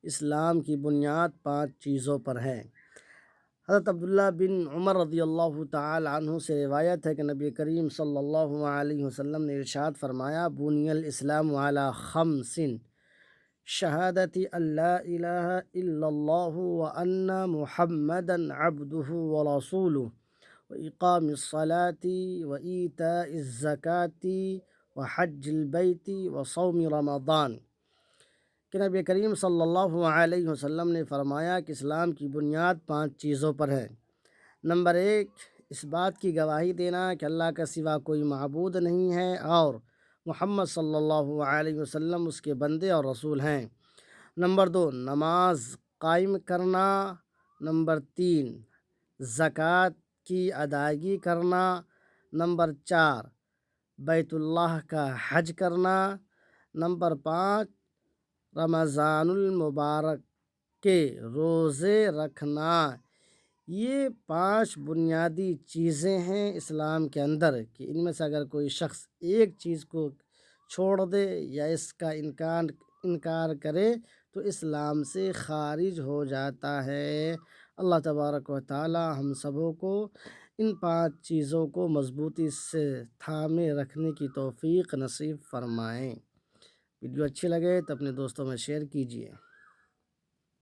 اسلام کی بنیاد 5 چیزوں پر ہے۔ حضرت عبداللہ بن عمر رضی اللہ تعالی عنہ سے روایت ہے کہ نبی کریم صلی اللہ علیہ وسلم نے ارشاد فرمایا، بنی الاسلام علی خمس، شہادت ان لا الہ الا اللہ وان محمدا عبدہ ورسولہ وإقام الصلاة وإيتاء الزکاة وحج البیت وصوم رمضان، کہ نبی کریم صلی اللہ علیہ وسلم نے فرمایا کہ اسلام کی بنیاد 5 چیزوں پر ہے۔ نمبر 1، اس بات کی گواہی دینا کہ اللہ کا سوا کوئی معبود نہیں ہے اور محمد صلی اللہ علیہ وسلم اس کے بندے اور رسول ہیں۔ نمبر 2، نماز قائم کرنا۔ نمبر 3، زکوٰۃ کی ادائیگی کرنا۔ نمبر 4، بیت اللہ کا حج کرنا۔ نمبر 5، رمضان المبارک کے روزے رکھنا۔ یہ 5 بنیادی چیزیں ہیں اسلام کے اندر کہ ان میں سے اگر کوئی شخص ایک چیز کو چھوڑ دے یا اس کا انکار کرے تو اسلام سے خارج ہو جاتا ہے۔ اللہ تبارک و تعالی ہم سبوں کو ان 5 چیزوں کو مضبوطی سے تھامے رکھنے کی توفیق نصیب فرمائیں۔ ویڈیو اچھی لگے تو اپنے دوستوں میں شیئر کیجیے۔